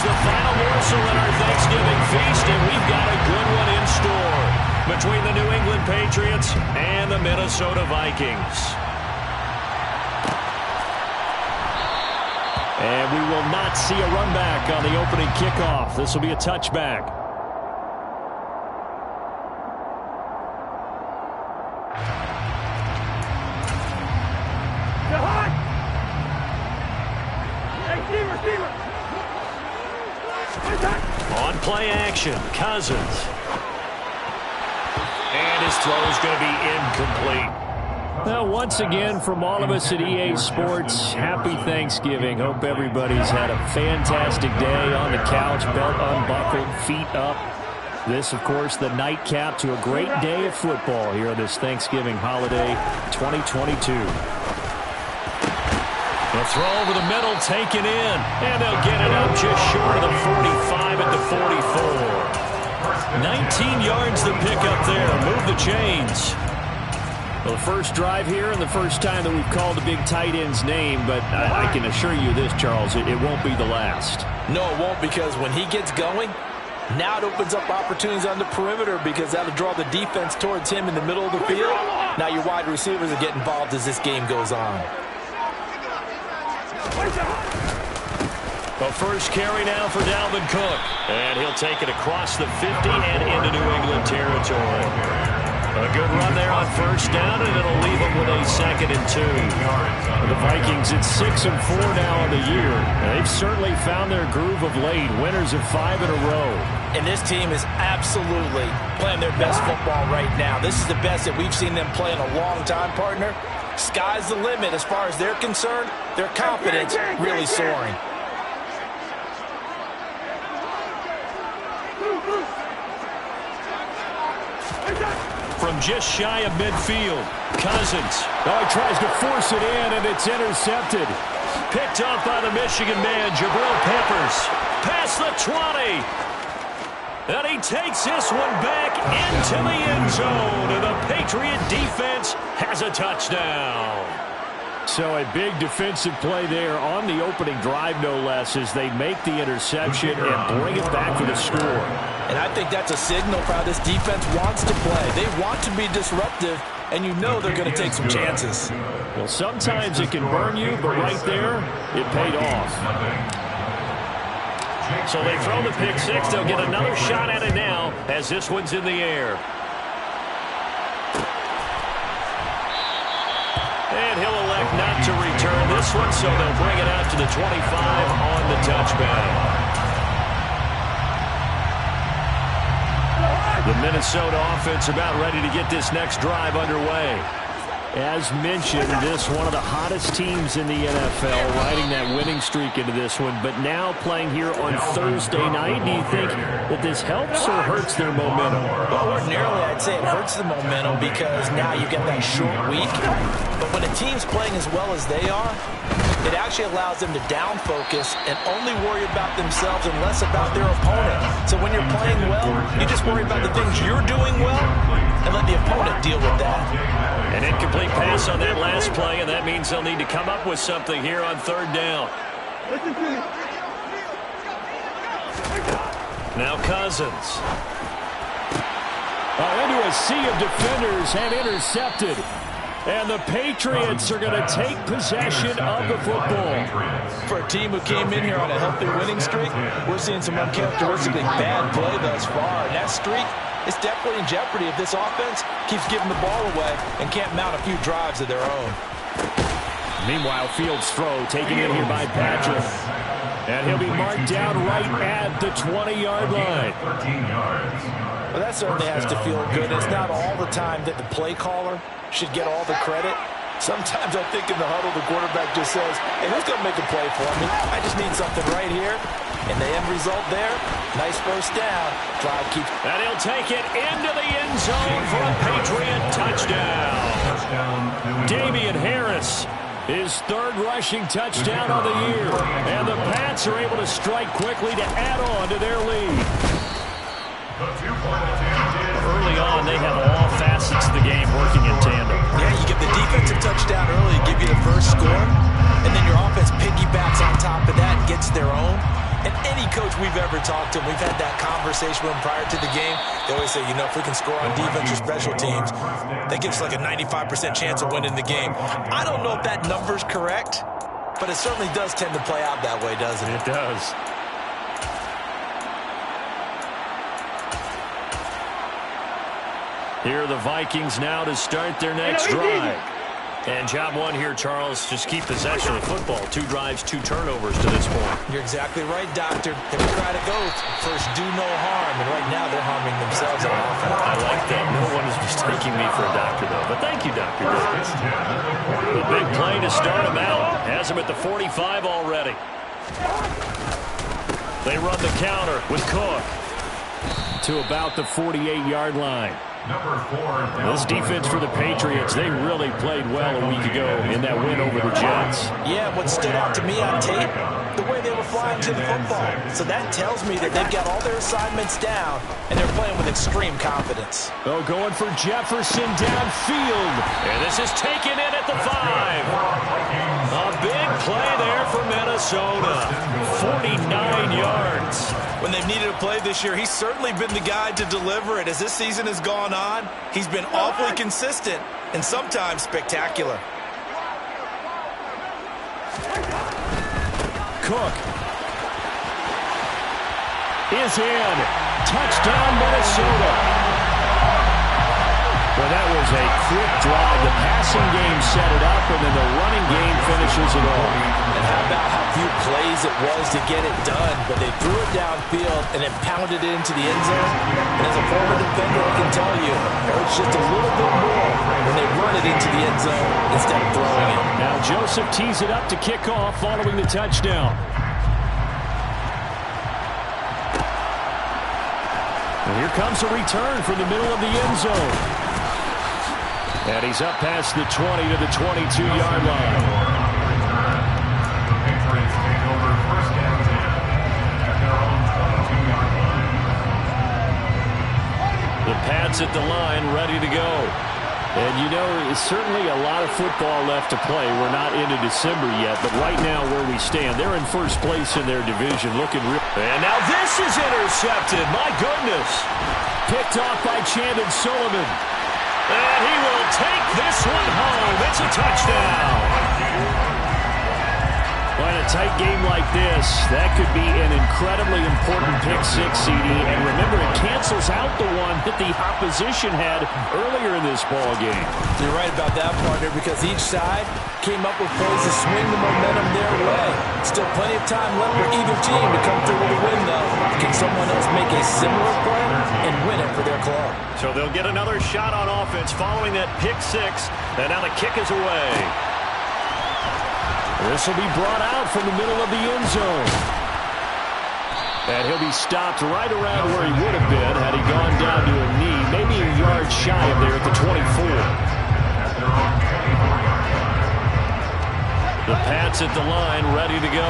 It's the final morsel in our Thanksgiving feast, and we've got a good one in store between the New England Patriots and the Minnesota Vikings. And we will not see a run back on the opening kickoff. This will be a touchback. On play action, Cousins. And his throw is going to be incomplete. Well, once again, from all of us at EA Sports, happy Thanksgiving. Hope everybody's had a fantastic day on the couch, belt unbuckled, feet up. This, of course, the nightcap to a great day of football here on this Thanksgiving holiday 2022. The throw over the middle, taken in, and they'll get it up just short of the 45 at the 44. 19 yards to pick up there. Move the chains. Well, the first drive here and the first time that we've called a big tight end's name, but I can assure you this, Charles, it won't be the last. No, it won't, because when he gets going, now it opens up opportunities on the perimeter because that'll draw the defense towards him in the middle of the field. Now your wide receivers will get involved as this game goes on. The first carry now for Dalvin Cook. And he'll take it across the 50 and into New England territory. A good run there on first down, and it'll leave them with a 2nd and 2. The Vikings at 6-4 now on the year. They've certainly found their groove of late. Winners of 5 in a row. And this team is absolutely playing their best football right now. This is the best that we've seen them play in a long time, partner. Sky's the limit as far as they're concerned. Their confidence really soaring. From just shy of midfield, Cousins. Oh, he tries to force it in, and it's intercepted. Picked off by the Michigan man, Jabril Peppers. Past the 20. And he takes this one back into the end zone. And the Patriot defense has a touchdown. So a big defensive play there on the opening drive, no less, as they make the interception and bring it back for the score. And I think that's a signal for how this defense wants to play. They want to be disruptive, and you know they're going to take some chances. Well, sometimes it can burn you, but right there, it paid off. So they throw the pick six. They'll get another shot at it now as this one's in the air. And he'll elect not to return this one, so they'll bring it out to the 25 on the touchback. The Minnesota offense about ready to get this next drive underway. As mentioned, this one of the hottest teams in the NFL, riding that winning streak into this one, but now playing here on Thursday night. Do you think that this helps or hurts their momentum? Well, ordinarily, I'd say it hurts the momentum because now you get that short week. But when a team's playing as well as they are, it actually allows them to down focus and only worry about themselves and less about their opponent. So when you're playing well, you just worry about the things you're doing well and let the opponent deal with that. An incomplete pass on that last play, and that means they'll need to come up with something here on third down. Now Cousins. Into a sea of defenders and intercepted. And the Patriots are going to take possession of the football. For a team who came in here on a healthy winning streak, we're seeing some uncharacteristically bad play thus far. And that streak is definitely in jeopardy if this offense keeps giving the ball away and can't mount a few drives of their own. Meanwhile, Fields' throw taken in here by Patrick. And he'll be marked down right at the 20-yard line. 13 yards. Well, that certainly has to feel good. It's not all the time that the play caller should get all the credit. Sometimes I think in the huddle, the quarterback just says, hey, who's going to make a play for me? I just need something right here. And the end result there, nice first down. Drive keeps. And he'll take it into the end zone for a Patriot touchdown. Damian Harris, his third rushing touchdown of the year. And the Pats are able to strike quickly to add on to their lead. Early on, they have all facets of the game working in tandem. Yeah, you get the defensive touchdown early, give you the first score, and then your offense piggybacks on top of that and gets their own. And any coach we've ever talked to, we've had that conversation with him prior to the game. They always say, you know, if we can score on defense or special teams, that gives us like a 95% chance of winning the game. I don't know if that number's correct, but it certainly does tend to play out that way, doesn't it? It does. Here are the Vikings now to start their next drive. And job one here, Charles, just keep possession of the football. 2 drives, 2 turnovers to this point. You're exactly right, Doctor. They will try to go first, do no harm, and right now they're harming themselves on offense. I like that. No one is mistaking me for a doctor, though. But thank you, Dr. Davis. The big play to start him out. Has him at the 45 already. They run the counter with Cook to about the 48-yard line. This defense for the Patriots, they really played well a week ago in that win over the Jets. Yeah, what stood out to me on tape, the way they were flying to the football. So that tells me that they've got all their assignments down, and they're playing with extreme confidence. Oh, going for Jefferson downfield. And this is taken in at the 5. A big play there for Minnesota. 49 yards. When they've needed a play this year, he's certainly been the guy to deliver it. As this season has gone on, he's been awfully consistent and sometimes spectacular. Cook is in. Touchdown, Minnesota. Well, that was a quick drive. The passing game set it up, and then the running game finishes it off. And how about how few plays it was to get it done, but they threw it downfield and then pounded it into the end zone. And as a former defender, I can tell you, it hurts just a little bit more when they run it into the end zone instead of throwing it. Now Joseph tees it up to kick off following the touchdown. And here comes a return from the middle of the end zone. And he's up past the 20 to the 22-yard line. The Pats at the line, ready to go. And, you know, it's certainly a lot of football left to play. We're not into December yet, but right now where we stand, they're in first place in their division, looking real. And now this is intercepted. My goodness. Picked off by Chandon Sullivan. And he will take this one home. It's a touchdown. Well, in a tight game like this, that could be an incredibly important pick-6, CD. And remember, it cancels out the one that the opposition had earlier in this ball game. You're right about that, partner, because each side came up with plays to swing the momentum their way. Still plenty of time left for either team to come through with a win, though. Can someone else make a similar play and win it for their club? So they'll get another shot on offense following that pick-6, and now the kick is away. This will be brought out from the middle of the end zone. And he'll be stopped right around where he would have been had he gone down to a knee, maybe a yard shy of there at the 24. The Pats at the line, ready to go.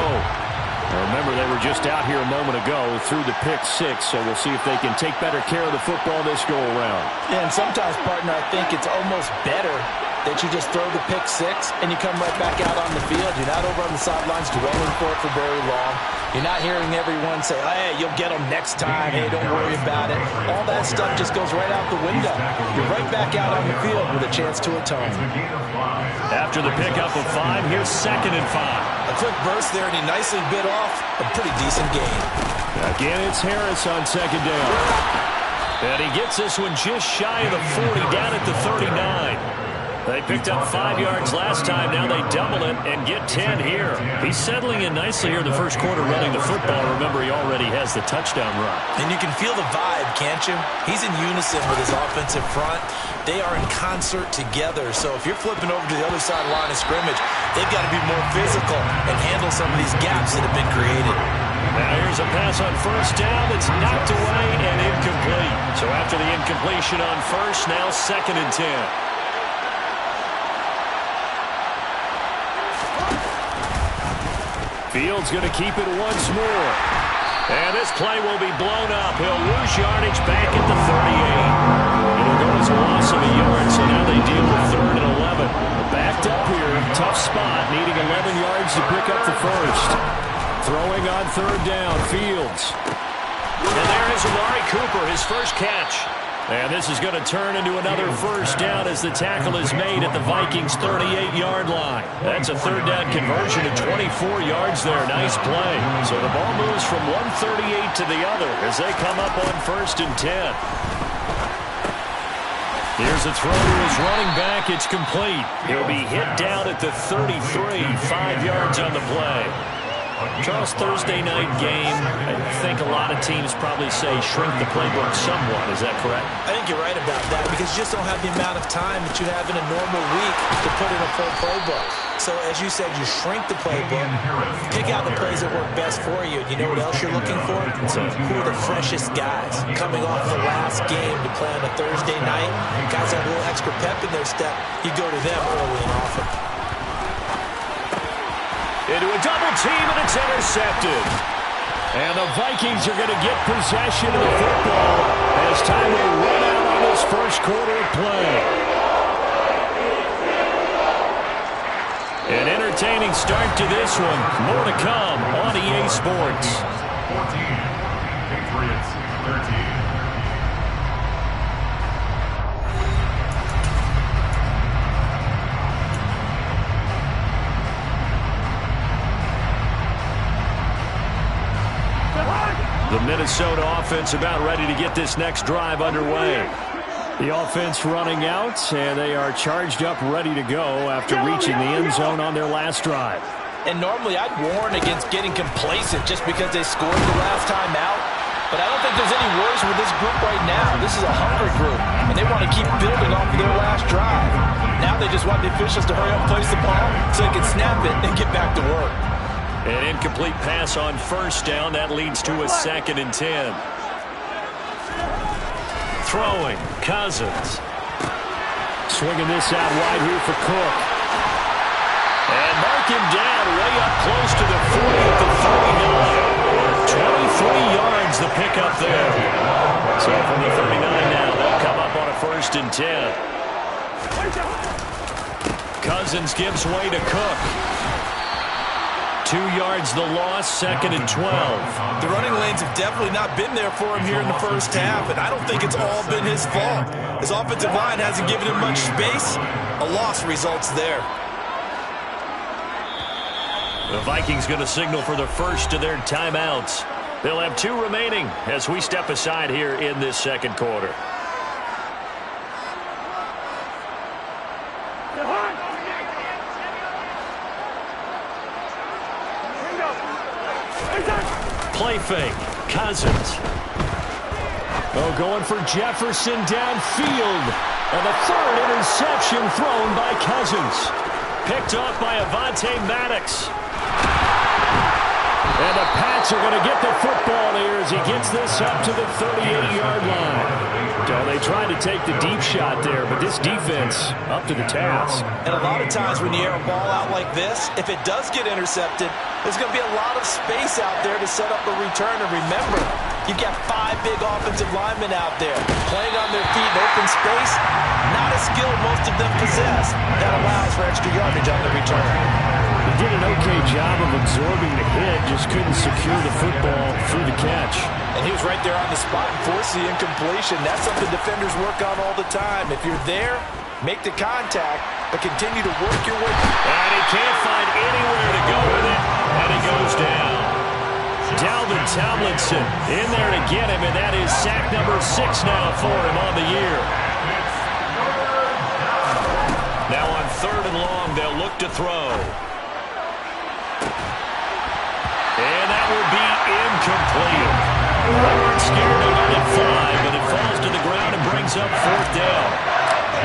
Remember, they were just out here a moment ago through the pick-6, so we'll see if they can take better care of the football this go-around. Yeah, and sometimes, partner, I think it's almost better that you just throw the pick-6 and you come right back out on the field. You're not over on the sidelines dwelling for it for very long. You're not hearing everyone say, hey, you'll get them next time. Hey, don't worry about it. All that stuff just goes right out the window. You're right back out on the field with a chance to atone. After the pickup of 5, here's 2nd and 5. A quick burst there, and he nicely bit off a pretty decent gain. Again, it's Harris on 2nd down. And he gets this one just shy of the 40, down at the 39. They picked up 5 yards last time. Now they double it and get 10 here. He's settling in nicely here in the first quarter running the football. Remember, he already has the touchdown run. And you can feel the vibe, can't you? He's in unison with his offensive front. They are in concert together. So if you're flipping over to the other side line of scrimmage, they've got to be more physical and handle some of these gaps that have been created. Now here's a pass on 1st down that's knocked away and incomplete. So after the incompletion on 1st, now 2nd and 10. Fields going to keep it once more. And this play will be blown up. He'll lose yardage back at the 38. It'll go as a loss of a yard, so now they deal with 3rd and 11. Backed up here, tough spot, needing 11 yards to pick up the 1st. Throwing on third down, Fields. And there is Amari Cooper, his first catch. And this is going to turn into another first down as the tackle is made at the Vikings' 38-yard line. That's a third down conversion of 24 yards there. Nice play. So the ball moves from 138 to the other as they come up on 1st and 10. Here's a throw to his running back. It's complete. He'll be hit down at the 33, 5 yards on the play. Charles, Thursday night game, I think a lot of teams probably say shrink the playbook somewhat. Is that correct? I think you're right about that because you just don't have the amount of time that you have in a normal week to put in a full playbook. So, as you said, you shrink the playbook, pick out the plays that work best for you. You know what else you're looking for? Who are the freshest guys coming off the last game to play on a Thursday night? Guys have a little extra pep in their step. You go to them early and often. Into a double team, and it's intercepted. And the Vikings are going to get possession of the football as time will run out on this first quarter of play. An entertaining start to this one. More to come on EA Sports. 14, Patriots 13. The Minnesota offense about ready to get this next drive underway. The offense running out, and they are charged up, ready to go after reaching the end zone on their last drive. And normally I'd warn against getting complacent just because they scored the last time out. But I don't think there's any worries with this group right now. This is a hungry group, and they want to keep building off of their last drive. Now they just want the officials to hurry up and place the ball so they can snap it and get back to work. An incomplete pass on first down. That leads to a 2nd and 10. Throwing, Cousins. Swinging this out wide here for Cook. And mark him down way up close to the 40 at the 39. 23 yards the pickup there. So from the 39 now, they'll come up on a 1st and 10. Cousins gives way to Cook. 2 yards the loss, 2nd and 12. The running lanes have definitely not been there for him here in the first half, and I don't think it's all been his fault. His offensive line hasn't given him much space. A loss results there. The Vikings going to signal for the first of their timeouts. They'll have 2 remaining as we step aside here in this second quarter. Play fake. Cousins. Oh, going for Jefferson downfield. And the 3rd interception thrown by Cousins. Picked off by Avonte Maddox. And the Pats are going to get the football here as he gets this up to the 38-yard line. So they tried to take the deep shot there, but this defense up to the task. And a lot of times when you air a ball out like this, if it does get intercepted, there's going to be a lot of space out there to set up a return. And remember, you've got 5 big offensive linemen out there playing on their feet in open space. Not a skill most of them possess. That allows for extra yardage on the return. He did an okay job of absorbing the hit, just couldn't secure the football through the catch. And he was right there on the spot and forced the incompletion. That's something defenders work on all the time. If you're there, make the contact, but continue to work your way. And he can't find anywhere to go with it, and he goes down. Dalvin Tomlinson in there to get him, and that is sack number 6 now for him on the year. Now on 3rd and long, they'll look to throw. And that will be incomplete. They weren't scared to let it fly, but it falls to the ground and brings up 4th down.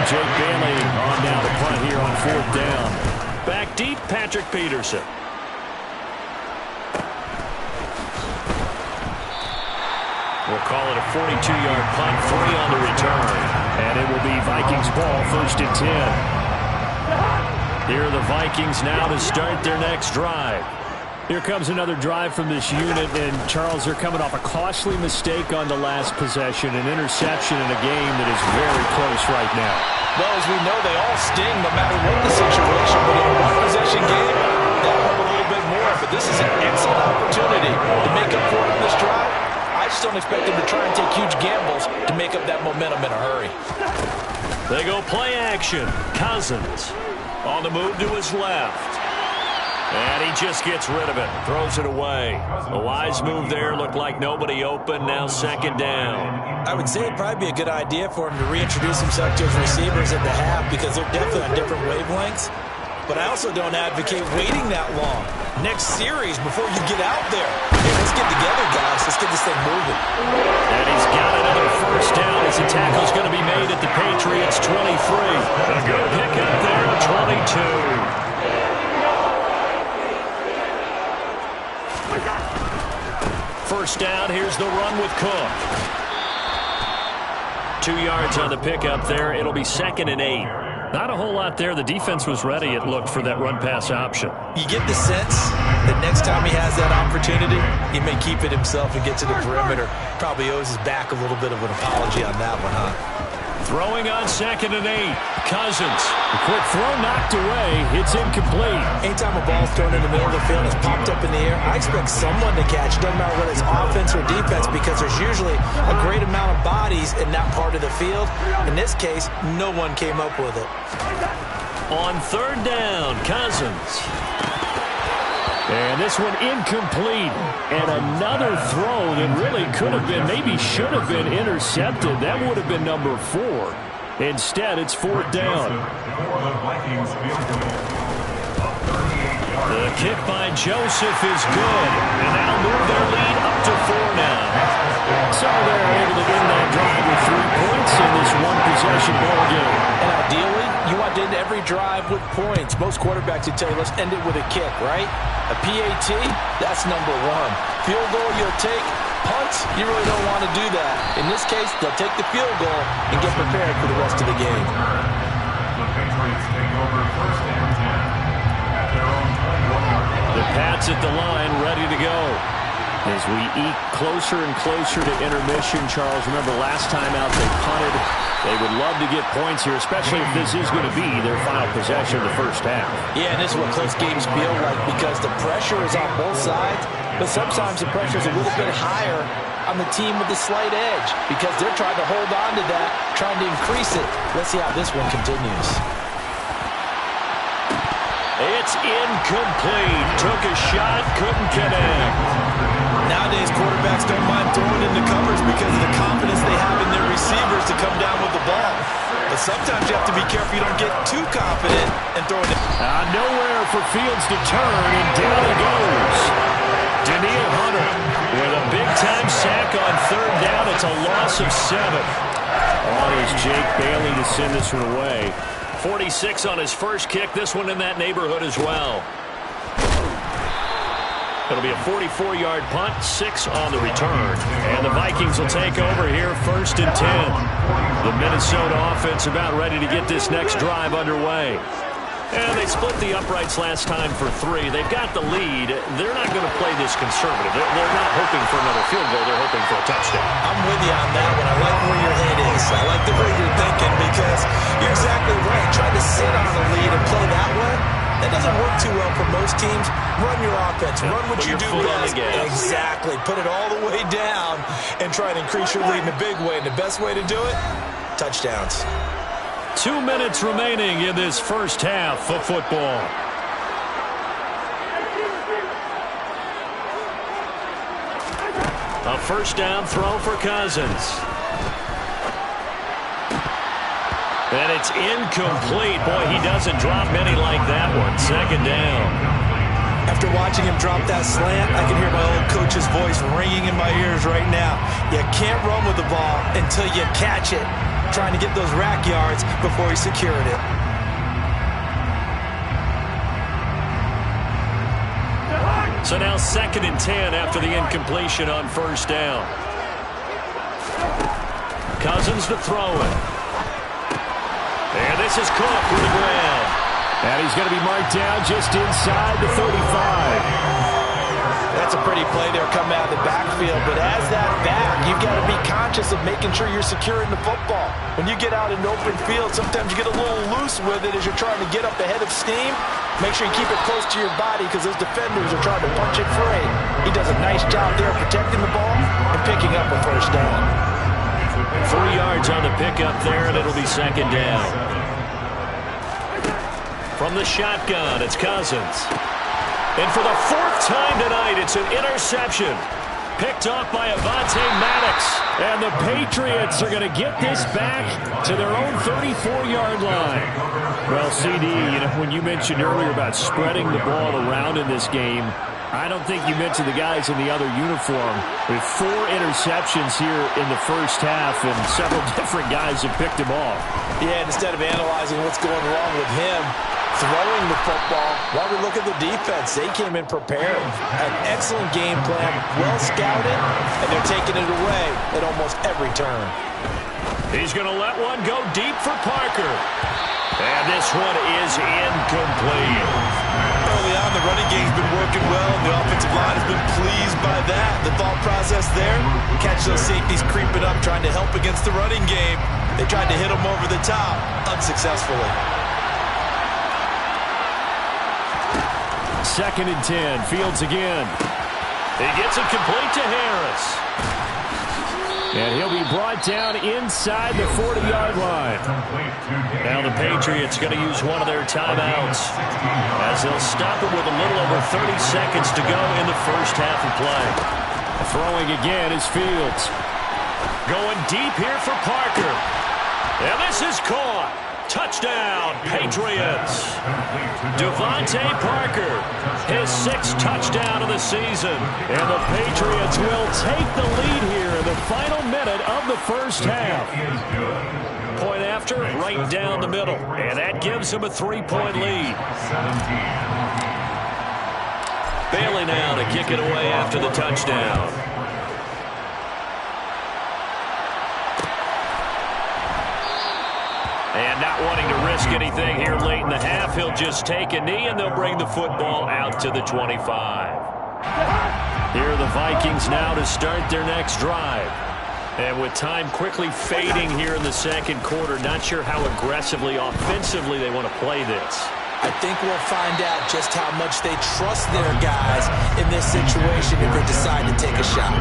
Jake Bailey on down the front here on 4th down. Back deep, Patrick Peterson. We'll call it a 42-yard punt, 3 on the return. And it will be Vikings ball, 1st and 10. Here are the Vikings now to start their next drive. Here comes another drive from this unit, and Charles, they're coming off a costly mistake on the last possession, an interception in a game that is very close right now. Well, as we know, they all sting no matter what the situation, but in a one-possession game, that hurt a little bit more. But but this is an excellent opportunity to make up for it on this drive. I just don't expect them to try and take huge gambles to make up that momentum in a hurry. They go play action. Cousins on the move to his left. And he just gets rid of it. Throws it away. A wise move there. Looked like nobody open. Now second down. I would say it'd probably be a good idea for him to reintroduce himself to his receivers at the half because they're definitely on different wavelengths. But I also don't advocate waiting that long. Next series before you get out there. Hey, let's get together, guys. Let's get this thing moving. And he's got another first down as the tackle's going to be made at the Patriots 23. A good pickup there at 22. First down, here's the run with Cook. 2 yards on the pickup there. It'll be 2nd and 8. Not a whole lot there. The defense was ready, it looked, for that run-pass option. You get the sense that next time he has that opportunity, he may keep it himself and get to the perimeter. Probably owes his back a little bit of an apology on that one, huh? Throwing on 2nd and 8. Cousins. A quick throw knocked away. It's incomplete. Anytime a ball's thrown in the middle of the field and it's popped up in the air, I expect someone to catch it. Doesn't matter whether it's offense or defense because there's usually a great amount of bodies in that part of the field. In this case, no one came up with it. On 3rd down, Cousins. And this one incomplete. And another throw that really could have been, maybe should have been intercepted. That would have been number 4. Instead, it's 4th down. The kick by Joseph is good. And that'll move their lead up to 4 now. So they're able to end that drive with 3 points in this one-possession ball game. And ideally, you want to end every drive with points. Most quarterbacks would tell you, let's end it with a kick, right? A PAT, that's number 1. Field goal, you'll take. Punts, you really don't want to do that. In this case, they'll take the field goal and get prepared for the rest of the game. The Patriots take over 1st and 10 at their own 21-yard line. The Pats at the line, ready to go. As we eke closer and closer to intermission, Charles, remember last time out they punted. They would love to get points here, especially if this is going to be their final possession of the first half. Yeah, and this is what close games feel like because the pressure is on both sides, but sometimes the pressure is a little bit higher on the team with the slight edge because they're trying to hold on to that, trying to increase it. Let's see how this one continues. It's incomplete. Took a shot, couldn't connect. Nowadays, quarterbacks don't mind throwing into covers because of the confidence they have in their receivers to come down with the ball. But sometimes you have to be careful you don't get too confident and throw it. Nowhere for Fields to turn, and down he goes. Danielle Hunter with a big-time sack on 3rd down. It's a loss of 7. There's Jake Bailey to send this one away. 46 on his first kick. This one in that neighborhood as well. It'll be a 44-yard punt, 6 on the return. And the Vikings will take over here 1st and 10. The Minnesota offense about ready to get this next drive underway. And they split the uprights last time for 3. They've got the lead. They're not going to play this conservative. They're not hoping for another field goal. They're hoping for a touchdown. I'm with you on that one. I like where your head is. I like the way you're thinking because you're exactly right. Try to sit on the lead and play that way. That doesn't work too well for most teams. Run your offense. Run what you do best. Exactly. Put it all the way down and try to increase your lead in a big way. And the best way to do it, touchdowns. 2 minutes remaining in this first half of football. A first down throw for Cousins. And it's incomplete. Boy, he doesn't drop many like that one. 2nd down. After watching him drop that slant, I can hear my old coach's voice ringing in my ears right now. You can't run with the ball until you catch it. Trying to get those rack yards before he secured it. So now 2nd and 10 after the incompletion on 1st down. Cousins to throw it. And this is Cook with the ground. And he's going to be marked down just inside the 35. That's a pretty play there coming out of the backfield, but as that back, you've got to be conscious of making sure you're securing the football. When you get out in open field, sometimes you get a little loose with it as you're trying to get up ahead of steam. Make sure you keep it close to your body because those defenders are trying to punch it free. He does a nice job there protecting the ball and picking up a first down. 3 yards on the pickup there, and it'll be second down. From the shotgun, it's Cousins. And for the 4th time tonight, it's an interception. Picked off by Avonte Maddox. And the Patriots are going to get this back to their own 34-yard line. Well, CD, when you mentioned earlier about spreading the ball around in this game, I don't think you mentioned the guys in the other uniform. With 4 interceptions here in the first half, and several different guys have picked him off. Yeah, instead of analyzing what's going wrong with him, throwing the football, while we look at the defense, they came in prepared. An excellent game plan, well scouted, and they're taking it away at almost every turn. He's going to let one go deep for Parker. And this one is incomplete. Early on, the running game's been working well, and the offensive line has been pleased by that. The thought process there, catch those safeties creeping up, trying to help against the running game. They tried to hit them over the top, unsuccessfully. 2nd and 10, Fields again. He gets it complete to Harris. And he'll be brought down inside the 40-yard line. Now the Patriots going to use one of their timeouts as they'll stop it with a little over 30 seconds to go in the first half of play. Throwing again is Fields. Going deep here for Parker. And this is caught. Touchdown, Patriots. Devontae Parker, his 6th touchdown of the season. And the Patriots will take the lead here in the final minute of the first half. Point after, right down the middle. And that gives them a 3-point lead. Bailey now to kick it away after the touchdown. And not wanting to risk anything here late in the half, he'll just take a knee, and they'll bring the football out to the 25. Here are the Vikings now to start their next drive. And with time quickly fading here in the second quarter, not sure how aggressively, offensively they want to play this. I think we'll find out just how much they trust their guys in this situation if they decide to take a shot.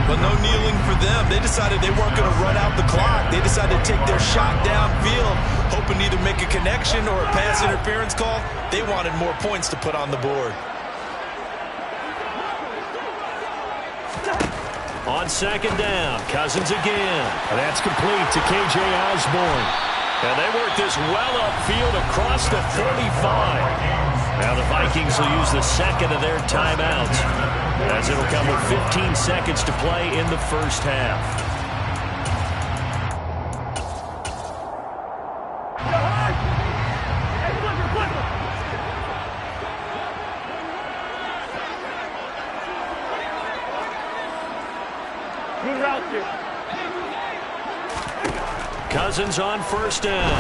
But no kneeling for them. They decided they weren't going to run out the clock. They decided to take their shot downfield, hoping to either make a connection or a pass interference call. They wanted more points to put on the board. On 2nd down, Cousins again. And that's complete to K.J. Osborne. And they work this well upfield across the 45. Now the Vikings will use the 2nd of their timeouts, as it'll come with 15 seconds to play in the first half. Good route here. Cousins on 1st down.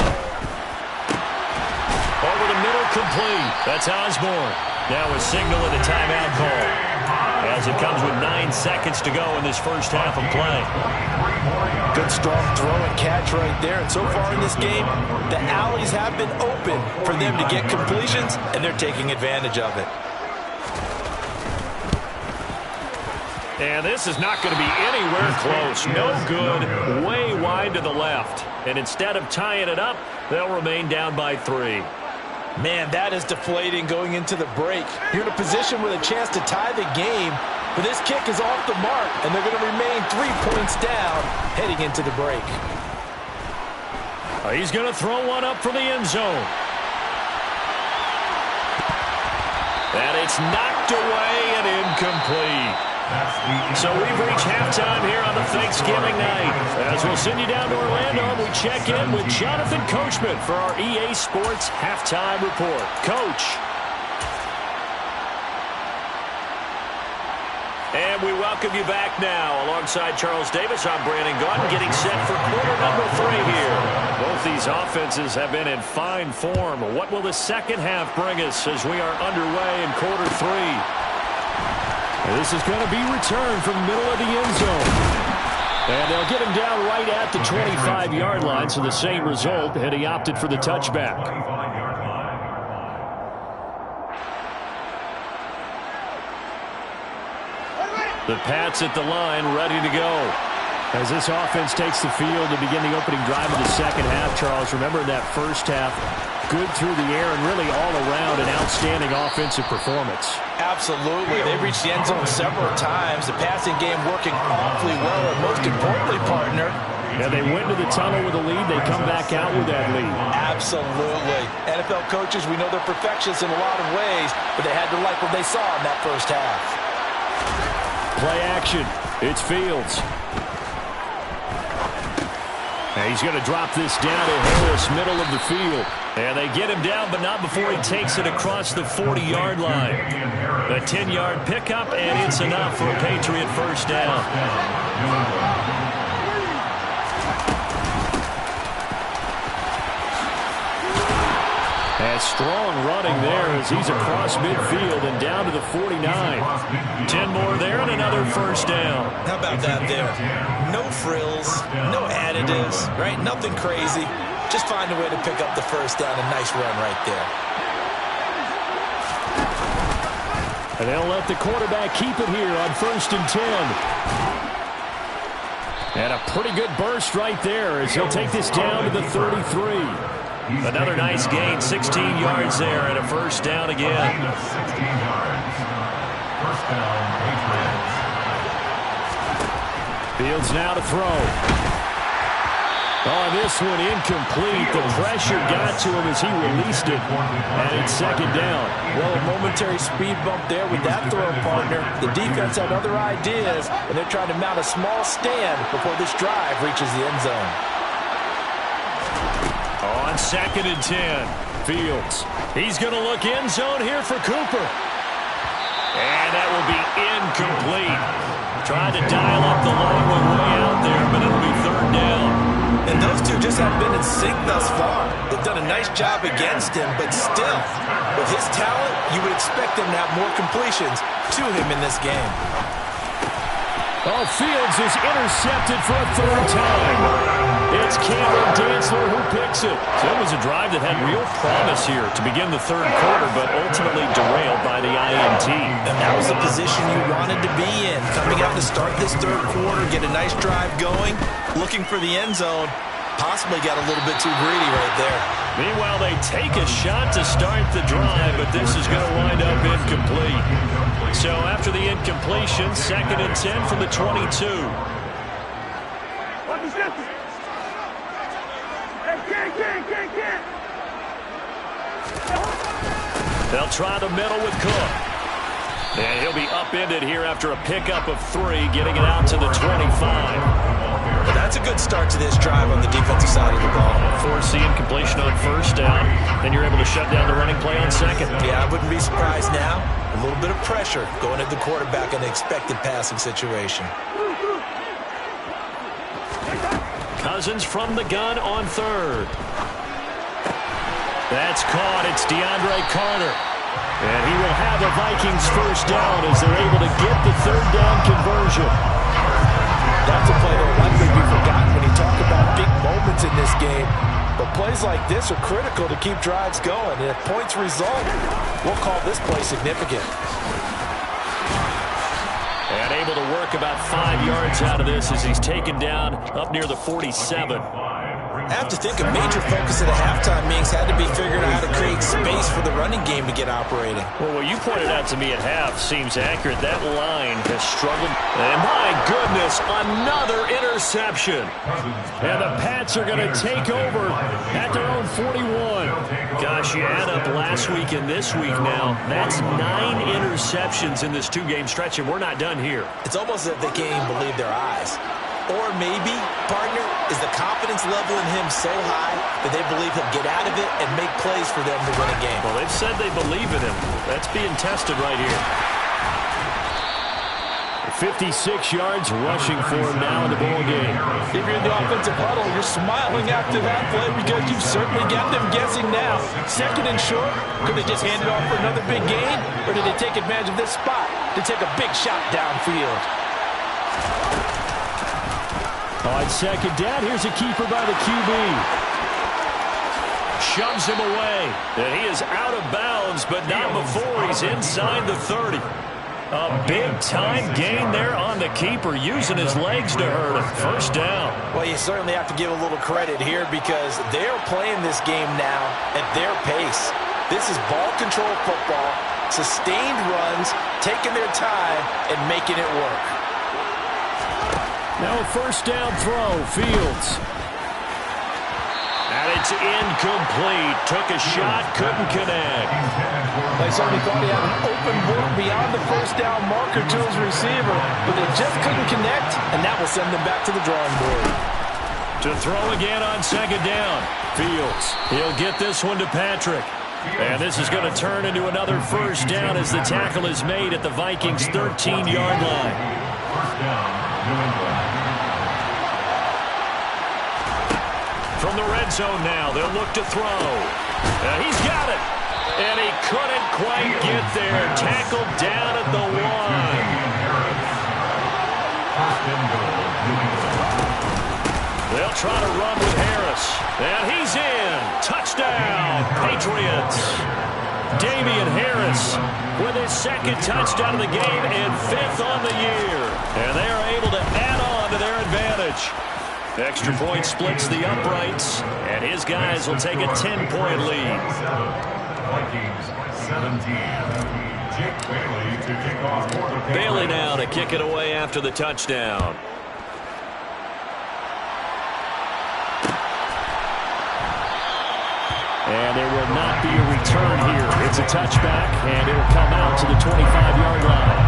Over the middle, complete. That's Osborne. Now a signal and a timeout call, as it comes with 9 seconds to go in this first half of play. Good strong throw and catch right there. And so far in this game, the alleys have been open for them to get completions, and they're taking advantage of it. And this is not going to be anywhere close. No good. Way wide to the left. And instead of tying it up, they'll remain down by 3. Man, that is deflating going into the break. You're in a position with a chance to tie the game, but this kick is off the mark, and they're going to remain 3 points down heading into the break. He's going to throw one up for the end zone. And it's knocked away and incomplete. So we've reached halftime here on the Thanksgiving night. As we'll send you down to Orlando, and we check in with Jonathan Coachman for our EA Sports Halftime Report. Coach. And we welcome you back now. Alongside Charles Davis, I'm Brandon Gaudin, getting set for quarter number 3 here. Both these offenses have been in fine form. What will the second half bring us as we are underway in quarter 3? And this is going to be returned from the middle of the end zone. And they'll get him down right at the 25-yard line, so the same result, and he opted for the touchback. The Pats at the line, ready to go. As this offense takes the field to begin the opening drive of the second half, Charles, remember that first half, good through the air and really all around an outstanding offensive performance. Absolutely. They reached the end zone several times. The passing game working awfully well, and most importantly, partner, yeah, they went to the tunnel with a lead. They come back out with that lead. Absolutely. NFL coaches, we know they're perfectionists in a lot of ways, but they had to like what they saw in that first half. Play action. It's Fields. And he's going to drop this down to Harris, middle of the field. And they get him down, but not before he takes it across the 40-yard line. A 10-yard pickup, and it's enough for a Patriot first down. And strong running there as he's across midfield and down to the 49. 10 more there and another first down. How about that there? No frills, no additives, right? Nothing crazy. Just find a way to pick up the first down. A nice run right there. And they'll let the quarterback keep it here on 1st and 10. And a pretty good burst right there as he'll take this down to the 33. Another nice gain, 16 yards there, and a first down again. 16 yards. First down, Patriots. Fields now to throw. Oh, this one incomplete. The pressure got to him as he released it, and it's second down. Well, a momentary speed bump there with that throw, partner. The defense had other ideas, and they're trying to mount a small stand before this drive reaches the end zone. On 2nd and 10, Fields. He's going to look end zone here for Cooper. And that will be incomplete. Trying to dial up the long one way out there, but it'll be third down. And those two just haven't been in sync thus far. They've done a nice job against him, but still, with his talent, you would expect him to have more completions to him in this game. Oh, Fields is intercepted for a third time. It's Cameron Dantzler who picks it. So it was a drive that had real promise here to begin the third quarter, but ultimately derailed by the INT. And that was the position you wanted to be in. Coming out to start this third quarter, get a nice drive going, looking for the end zone. Possibly got a little bit too greedy right there. Meanwhile, they take a shot to start the drive, but this is going to wind up incomplete. So after the incompletion, 2nd and 10 from the 22. They'll try the middle with Cook. And he'll be upended here after a pickup of 3, getting it out to the 25. Well, that's a good start to this drive on the defensive side of the ball. Force the incompletion on first down. Then you're able to shut down the running play on second. Yeah, I wouldn't be surprised now. A little bit of pressure going at the quarterback in the expected passing situation. Cousins from the gun on third. That's caught. It's DeAndre Carter. And he will have the Vikings first down as they're able to get the third down conversion. That's a play that will likely be forgotten when you talk about big moments in this game. But plays like this are critical to keep drives going. And if points result, we'll call this play significant. And able to work about 5 yards out of this as he's taken down up near the 47. I have to think a major focus of the halftime meetings had to be figuring out how to create space for the running game to get operating. Well, what you pointed out to me at half seems accurate. That line has struggled. And my goodness, another interception. And the Pats are going to take over at their own 41. Gosh, you add up last week and this week now. That's 9 interceptions in this 2-game stretch, and we're not done here. It's almost as if they can't even believe their eyes. Or maybe, partner, is the confidence level in him so high that they believe he'll get out of it and make plays for them to win a game. Well, they've said they believe in him. That's being tested right here. 56 yards rushing for him now in the ball game. If you're in the offensive huddle, you're smiling after that play because you've certainly got them guessing now. 2nd and short, could they just hand it off for another big gain? Or did they take advantage of this spot to to take a big shot downfield. On second down, here's a keeper by the QB. Shoves him away. And he is out of bounds, but not before he's inside the 30. A big-time gain there on the keeper, using his legs to hurt him. First down. Well, you certainly have to give a little credit here because they're playing this game now at their pace. This is ball control football, sustained runs, taking their time, and making it work. Now a first down throw, Fields. And it's incomplete. Took a shot, couldn't connect. They certainly thought he had an open book beyond the first down marker to his receiver, but they just couldn't connect, and that will send them back to the drawing board. To throw again on second down, Fields. He'll get this one to Patrick. And this is going to turn into another first down as the tackle is made at the Vikings' 13-yard line. First down, New England. From the red zone now, they'll look to throw. He's got it. And he couldn't quite get there. Tackled down at the 1. First and goal, New England. They'll try to run with Harris. And he's in. Touchdown, Patriots. Damian Harris with his second touchdown of the game and 5th on the year. And they are able to add on to their advantage. Extra point splits the uprights, and his guys will take a 10-point lead. Vikings 17. Jake Bailey to kick off for the Bailey now to kick it away after the touchdown. And there will not be a return here. It's a touchback, and it will come out to the 25-yard line.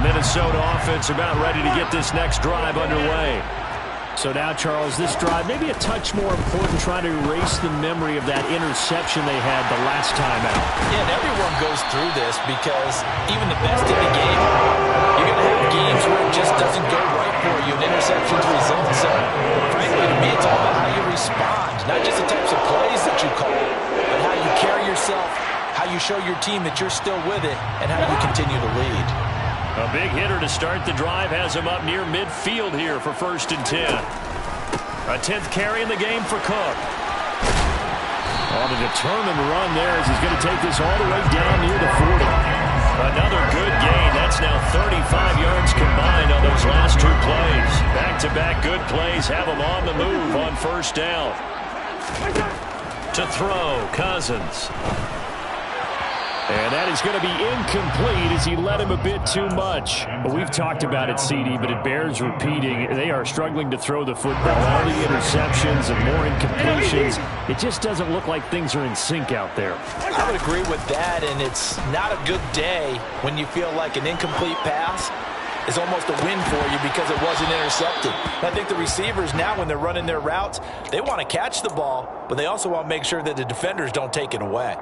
Minnesota offense about ready to get this next drive underway. So now, Charles, this drive maybe a touch more important, trying to erase the memory of that interception they had the last time out. Yeah, and everyone goes through this because even the best in the game, you're going to have games where it just doesn't go right for you and interceptions result. So, frankly, to me, it's all about how you respond, not just the types of plays that you call, but how you carry yourself, how you show your team that you're still with it, and how you continue to lead. A big hitter to start the drive has him up near midfield here for 1st and 10. A 10th carry in the game for Cook. On a determined run there as he's going to take this all the way down near the 40. Another good gain. That's now 35 yards combined on those last 2 plays. Back-to-back good plays have him on the move on first down. To throw, Cousins. And that is going to be incomplete as he led him a bit too much. But we've talked about it, CD, but it bears repeating. They are struggling to throw the football. All the interceptions and more incompletions. It just doesn't look like things are in sync out there. I would agree with that, and it's not a good day when you feel like an incomplete pass is almost a win for you because it wasn't intercepted. I think the receivers now, when they're running their routes, they want to catch the ball, but they also want to make sure that the defenders don't take it away.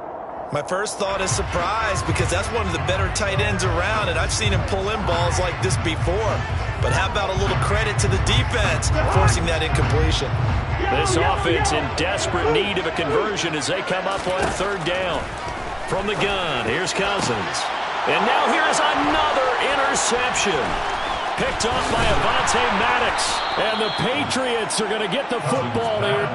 My first thought is surprise because that's one of the better tight ends around, and I've seen him pull in balls like this before. But how about a little credit to the defense forcing that incompletion? This offense in desperate need of a conversion as they come up on 3rd down. From the gun, here's Cousins. And now here's another interception. Picked off by Avonte Maddox. And the Patriots are going to get the football here.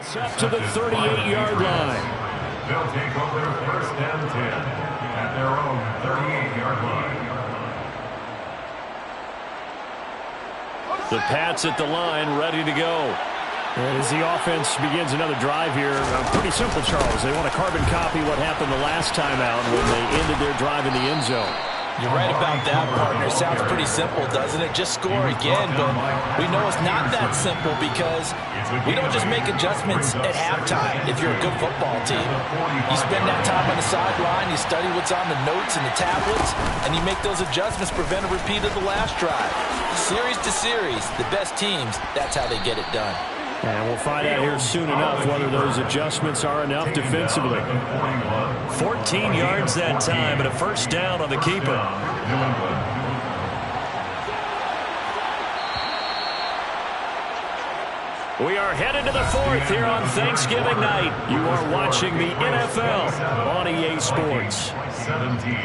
It's up to the 38-yard line. They'll take over 1st and 10 at their own 38-yard line. The Pats at the line, ready to go. And as the offense begins another drive here, pretty simple, Charles. They want to carbon copy what happened the last time out when they ended their drive in the end zone. You're right about that, partner. Sounds pretty simple, doesn't it? Just score again, but we know it's not that simple because we don't just make adjustments at halftime if you're a good football team. You spend that time on the sideline, you study what's on the notes and the tablets, and you make those adjustments, prevent a repeat of the last drive. Series to series, the best teams, that's how they get it done. And we'll find out here soon enough whether those adjustments are enough defensively. 14 yards that time and a first down on the keeper. We are headed to the fourth here on Thanksgiving night. You are watching the NFL on EA Sports. 17.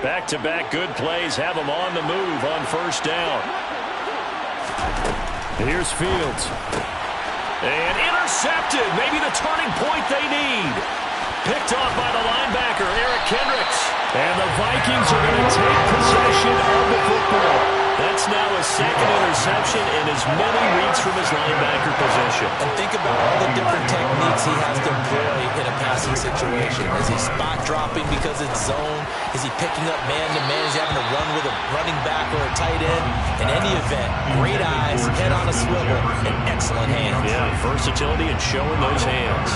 Back-to-back good plays have them on the move on first down. Here's Fields. And intercepted. Maybe the turning point they need. Picked off by the linebacker, Eric Kendricks. And the Vikings are going to take possession of the football. That's now his second interception in as many weeks from his linebacker position. And think about all the different techniques he has to employ in a passing situation. Is he spot dropping because it's zone? Is he picking up man-to-man? Is he having to run with a running back or a tight end? In any event, great eyes, head on a swivel, and excellent hands. Yeah, versatility and showing those hands.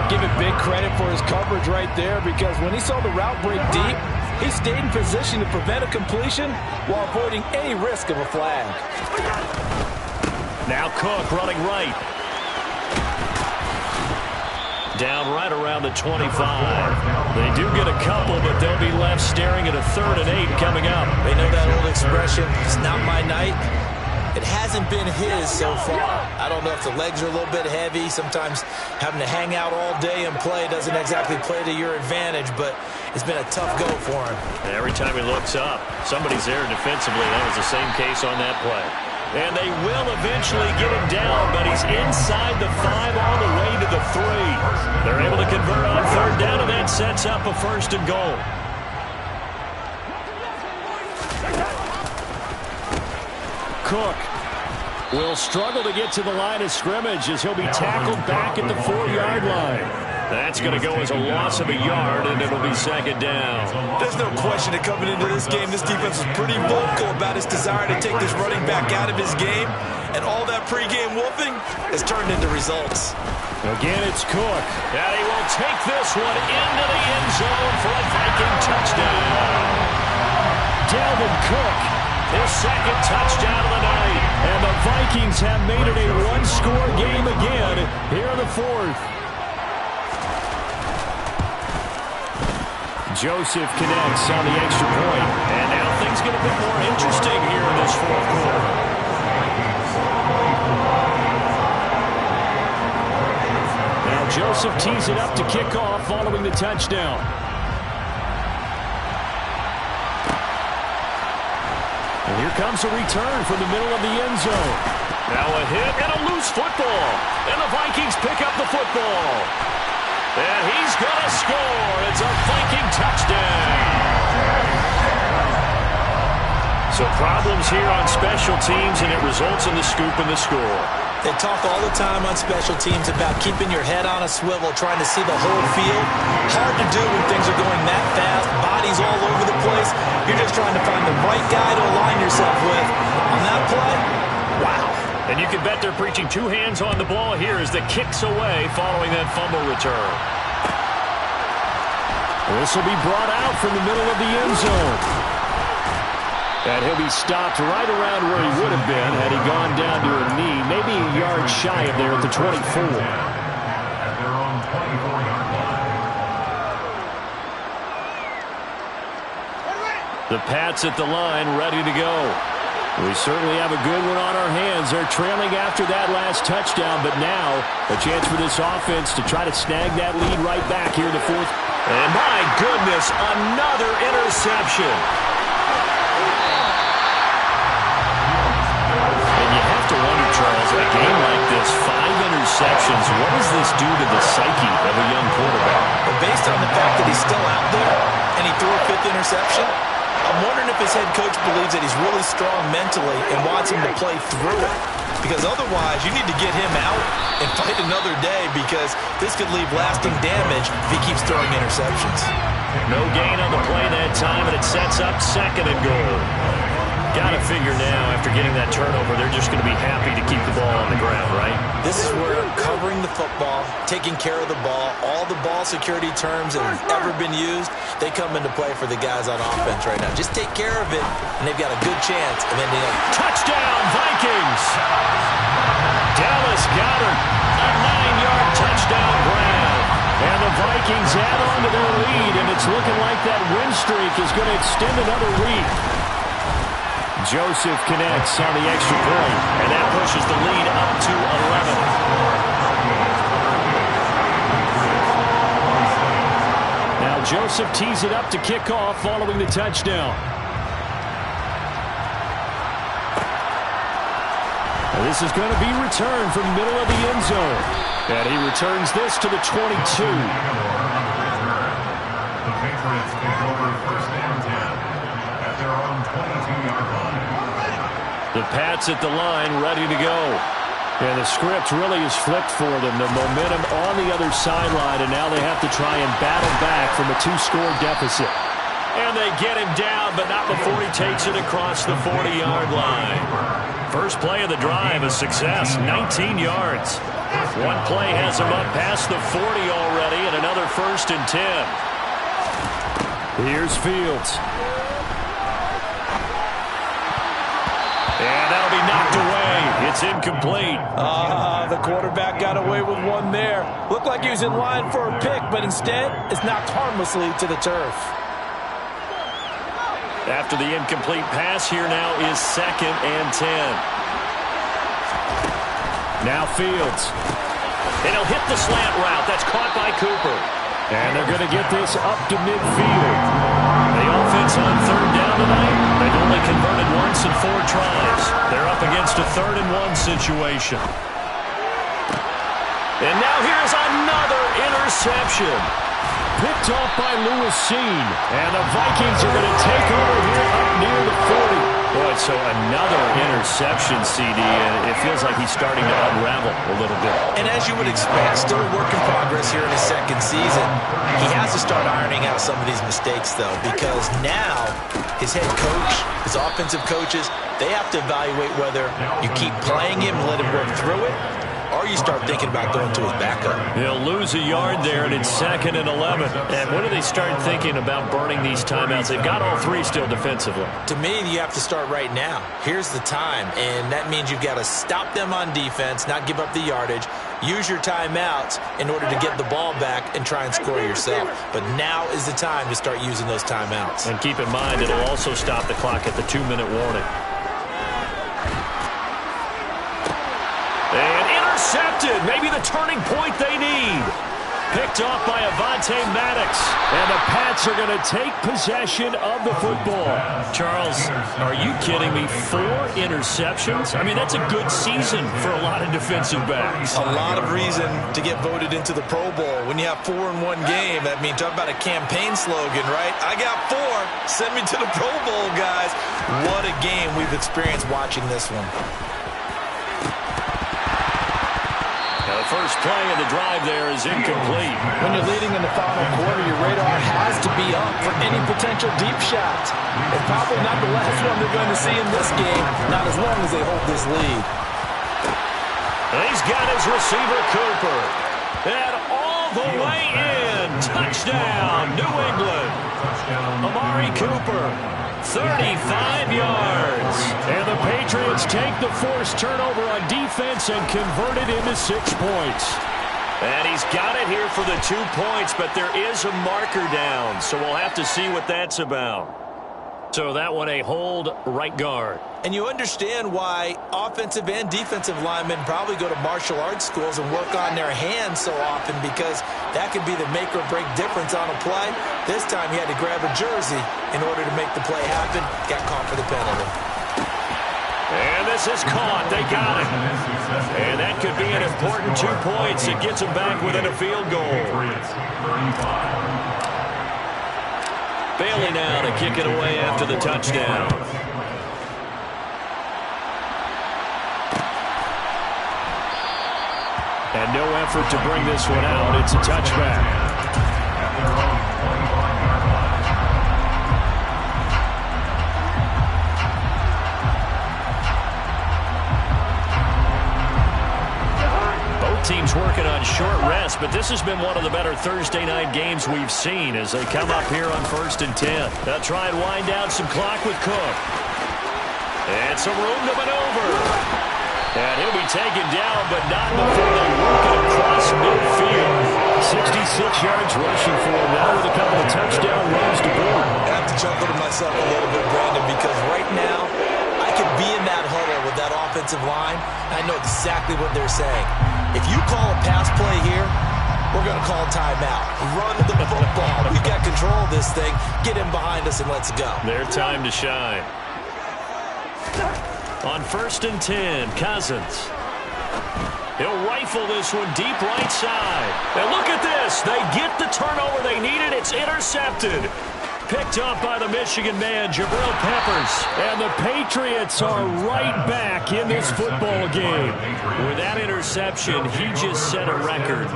Give it big credit for his coverage right there because when he saw the route break deep, he stayed in position to prevent a completion while avoiding any risk of a flag. Now Cook running right. Down right around the 25. They do get a couple, but they'll be left staring at a 3rd and 8 coming up. They know that old expression, it's not my night. It hasn't been his so far. I don't know if the legs are a little bit heavy. Sometimes having to hang out all day and play doesn't exactly play to your advantage, but it's been a tough go for him. And every time he looks up, somebody's there defensively. That was the same case on that play. And they will eventually get him down, but he's inside the 5 all the way to the 3. They're able to convert on 3rd down, and that sets up a 1st and goal. Cook will struggle to get to the line of scrimmage as he'll be tackled back at the 4-yard line. That's going to go as a loss of a yard, and it'll be 2nd down. There's no question that coming into this game, this defense was pretty vocal about its desire to take this running back out of his game, and all that pregame wolfing has turned into results. Again, it's Cook. And he will take this one into the end zone for a Viking touchdown. Dalvin Cook, his 2nd touchdown of the night. And the Vikings have made it a 1-score game again here in the 4th. Joseph connects on the extra point. And now things get a bit more interesting here in this 4th quarter. Now Joseph tees it up to kick off following the touchdown. And here comes a return from the middle of the end zone. Now a hit and a loose football. And the Vikings pick up the football. And he's going to score. It's a Viking touchdown. So problems here on special teams, and it results in the scoop and the score. They talk all the time on special teams about keeping your head on a swivel, trying to see the whole field. Hard to do when things are going that fast, bodies all over the place. You're just trying to find the right guy to align yourself with. On that play, wow. And you can bet they're preaching 2 hands on the ball here as the kick's away following that fumble return. This will be brought out from the middle of the end zone. And he'll be stopped right around where he would have been had he gone down to a knee, maybe a yard shy of there at the 24. At their own 24-yard line. The Pats at the line, ready to go. We certainly have a good one on our hands. They're trailing after that last touchdown, but now a chance for this offense to try to snag that lead right back here in the 4th. And my goodness, another interception. And you have to wonder, Charles, in a game like this, 5 interceptions, what does this do to the psyche of a young quarterback? But based on the fact that he's still out there, and he threw a 5th interception. I'm wondering if his head coach believes that he's really strong mentally and wants him to play through it. Because otherwise, you need to get him out and fight another day, because this could leave lasting damage if he keeps throwing interceptions. No gain on the play that time, and it sets up 2nd and goal. Got to figure now, after getting that turnover, they're just going to be happy to keep the ball on the ground, right? This is where covering the football, taking care of the ball, all the ball security terms that have ever been used, they come into play for the guys on offense right now. Just take care of it, and they've got a good chance of ending up. Touchdown, Vikings! Dallas Goedert, a 9-yard touchdown grab. And the Vikings add on to their lead, and it's looking like that win streak is going to extend another week. Joseph connects on the extra point, and that pushes the lead up to 11. Now Joseph tees it up to kick off following the touchdown. And this is going to be returned from the middle of the end zone. And he returns this to the 22. The Patriots take over 1st and 10 at their own 22-yard line. The Pats at the line, ready to go. And the script really is flipped for them. The momentum on the other sideline, and now they have to try and battle back from a 2-score deficit. And they get him down, but not before he takes it across the 40-yard line. First play of the drive, a success, 19 yards. One play has him up past the 40 already, and another 1st and 10. Here's Fields. And that'll be knocked away. It's incomplete. The quarterback got away with one there. Looked like he was in line for a pick, but instead it's knocked harmlessly to the turf. After the incomplete pass, here now is 2nd and 10. Now Fields. And he'll hit the slant route. That's caught by Cooper. And they're going to get this up to midfield. The offense on 3rd down tonight, they've only converted once in 4 tries. They're up against a 3rd and 1 situation. And now here's another interception. Picked off by Lewis Cine. And the Vikings are going to take over here up near the 40. Boy, so another interception, CD, and it feels like he's starting to unravel a little bit. And as you would expect, still a work in progress here in his 2nd season. He has to start ironing out some of these mistakes, though, because now his head coach, his offensive coaches, they have to evaluate whether you keep playing him and let him work through it, or you start thinking about going to his backup. He'll lose a yard there, and it's 2nd and 11. And when do they start thinking about burning these timeouts? They've got all 3 still defensively. To me, you have to start right now. Here's the time, and that means you've got to stop them on defense, not give up the yardage, use your timeouts in order to get the ball back and try and score yourself. But now is the time to start using those timeouts. And keep in mind, it'll also stop the clock at the 2-minute warning. And intercepted. Maybe the turning point they need. Picked off by Avonte Maddox. And the Pats are going to take possession of the football. Charles, are you kidding me? 4 interceptions? I mean, that's a good season for a lot of defensive backs. A lot of reason to get voted into the Pro Bowl. When you have 4 in one game, that means talk about a campaign slogan, right? I got 4. Send me to the Pro Bowl, guys. What a game we've experienced watching this one. The first play of the drive there is incomplete. When you're leading in the final quarter, your radar has to be up for any potential deep shot. And probably not the last one they're going to see in this game, not as long as they hold this lead. And he's got his receiver, Cooper. And all the way in. Touchdown, New England. Amari Cooper. 35 yards. And the Patriots take the forced turnover on defense and convert it into 6 points. And he's got it here for the 2 points, but there is a marker down, so we'll have to see what that's about. So that one a hold right guard. And you understand why offensive and defensive linemen probably go to martial arts schools and work on their hands so often, because that could be the make or break difference on a play. This time he had to grab a jersey in order to make the play happen. Got caught for the penalty. And this is caught. They got it. And that could be an important 2 points. It gets them back within a field goal. Bailey now to kick it away after the touchdown. And no effort to bring this one out. It's a touchback. Teams working on short rest, but this has been one of the better Thursday night games we've seen as they come up here on 1st and 10. They'll try and wind down some clock with Cook. And some room to maneuver. And he'll be taken down, but not before they work it across midfield. 66 yards rushing for him now with a couple of touchdown runs to boot. I have to chuckle to myself a little bit, Brandon, because right now I could be in that huddle with that offensive line. I know exactly what they're saying. If you call a pass play here, we're going to call timeout. Run the football. We got control of this thing. Get him behind us and let's go. Their time to shine. On 1st and 10, Cousins. He'll rifle this one deep right side. And look at this. They get the turnover they needed. It's intercepted. Picked up by the Michigan man, Jabril Peppers. And the Patriots are right back in this football game. With that interception, he just set a record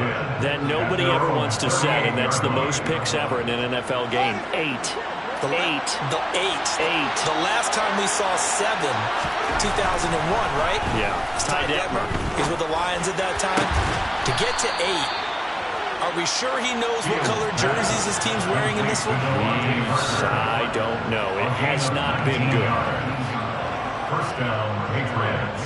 that nobody ever wants to set, and that's the most picks ever in an NFL game. 8. The last time we saw 7, 2001, right? Yeah. Ty Detmer. He's with the Lions at that time. To get to 8. Are we sure he knows what color jerseys his team's wearing in this one? I don't know. It has not been good. First down, Patriots.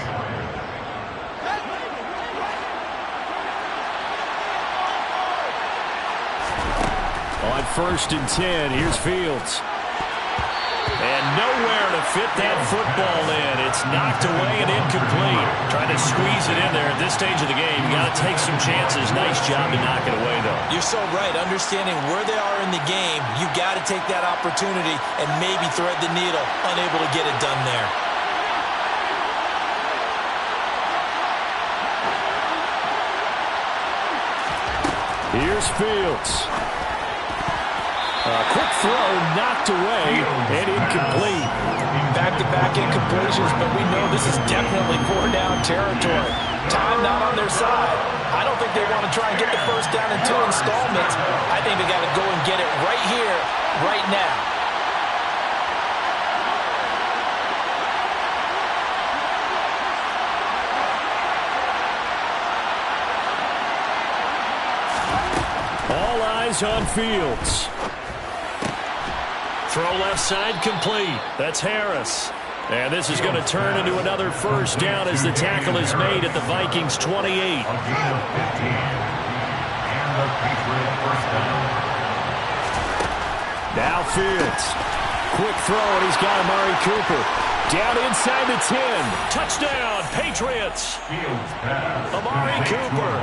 On 1st and 10, here's Fields. And nowhere to fit that football in. It's knocked away and incomplete. Trying to squeeze it in there at this stage of the game. You got to take some chances. Nice job to knock it away, though. You're so right. Understanding where they are in the game, you got to take that opportunity and maybe thread the needle. Unable to get it done there. Here's Fields. A quick throw knocked away and incomplete. Back-to-back incompletions, but we know this is definitely 4-down territory. Time not on their side. I don't think they want to try and get the first down in 2 installments. I think they got to go and get it right here, right now. All eyes on Fields. Throw left side complete. That's Harris. And this is going to turn into another first down as the tackle is made at the Vikings 28. A gain of 15. And the Patriot first down. Now Fields. Quick throw, and he's got Amari Cooper. Down inside the 10. Touchdown, Patriots. Fields pass. Amari Cooper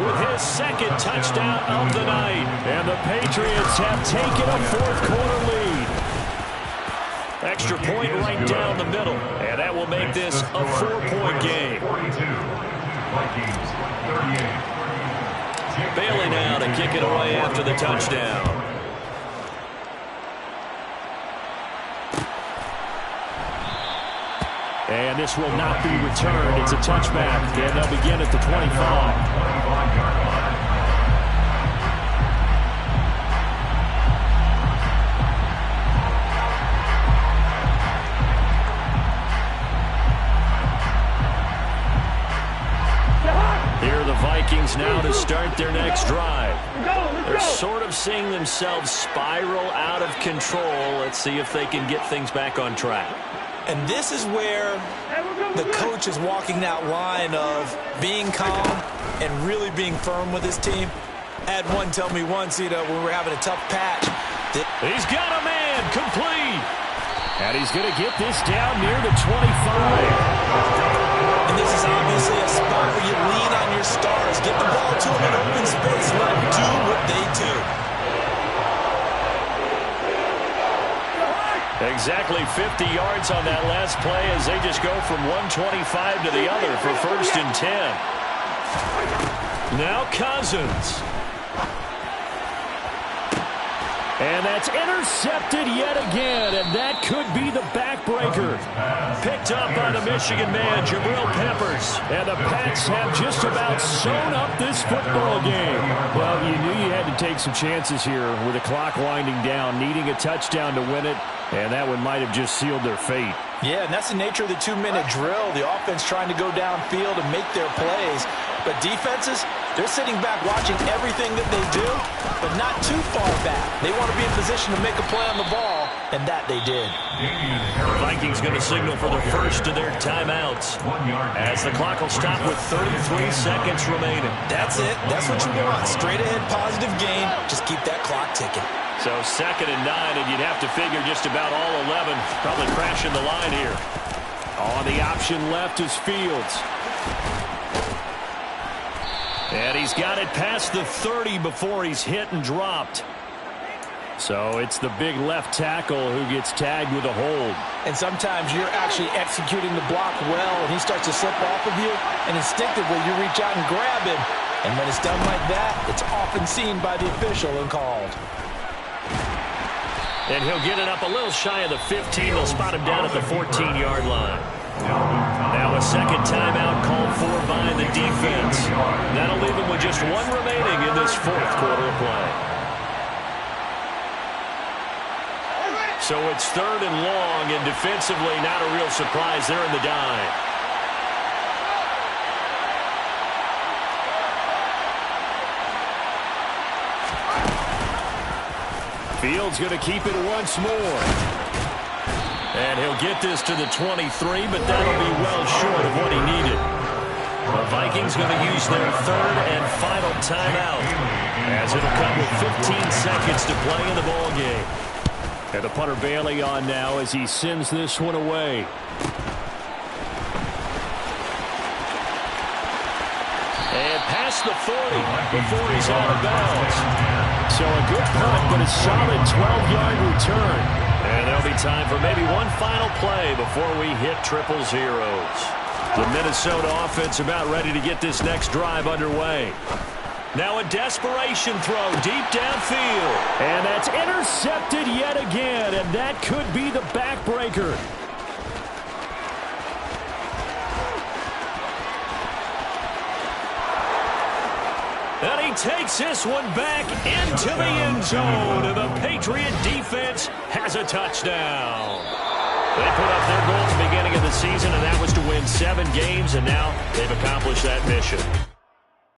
with his second touchdown of the night. And the Patriots have taken a fourth-quarter lead. Extra point right down the middle. And that will make this a 4-point game. 42. Vikings 38. Bailey now to kick it away after the touchdown. And this will not be returned. It's a touchback. And they'll begin at the 25. 25-yard line. Here are the Vikings now to start their next drive. They're sort of seeing themselves spiral out of control. Let's see if they can get things back on track. And this is where the coach is walking that line of being calm and really being firm with his team. I had one tell me once, when we were having a tough patch. He's got a man complete. And he's going to get this down near the 25. And this is obviously a spot where you lean on your stars. Get the ball to them in open space. Let them do what they do. Exactly 50 yards on that last play as they just go from 125 to the other for 1st and 10. Now Cousins. And that's intercepted yet again, and that could be the backbreaker. Picked up by the Michigan man, Jabril Peppers. And the Pats have just about sewn up this football game. Well, you knew you had to take some chances here with the clock winding down, needing a touchdown to win it, and that one might have just sealed their fate. Yeah, and that's the nature of the 2-minute drill. The offense trying to go downfield and make their plays. But defenses, they're sitting back watching everything that they do, but not too far back. They want to be in position to make a play on the ball, and that they did. The Vikings going to signal for the first of their timeouts as the clock will stop with 33 seconds remaining. That's it. That's what you want. Straight ahead positive gain. Just keep that clock ticking. So 2nd and 9, and you'd have to figure just about all 11 probably crashing the line here. On the option left is Fields. And he's got it past the 30 before he's hit and dropped. So it's the big left tackle who gets tagged with a hold. And sometimes you're actually executing the block well, and he starts to slip off of you, and instinctively you reach out and grab him. And when it's done like that, it's often seen by the official and called. And he'll get it up a little shy of the 15. They'll spot him down at the 14-yard line. Now a second timeout called for by the defense. That'll leave him with just one remaining in this fourth quarter of play. So it's 3rd and long, and defensively not a real surprise there in the dime. Fields going to keep it once more. And he'll get this to the 23, but that'll be well short of what he needed. The Vikings going to use their 3rd and final timeout, as it'll come with 15 seconds to play in the ball game. And the punter Bailey on now as he sends this one away. And past the 40 before he's out of bounds. So a good punt, but a solid 12-yard return. And there'll be time for maybe one final play before we hit triple zeros. The Minnesota offense about ready to get this next drive underway. Now a desperation throw deep downfield. And that's intercepted yet again, and that could be the backbreaker. And he takes this one back into the end zone, and the Patriot defense has a touchdown. They put up their goal at the beginning of the season, and that was to win 7 games, and now they've accomplished that mission.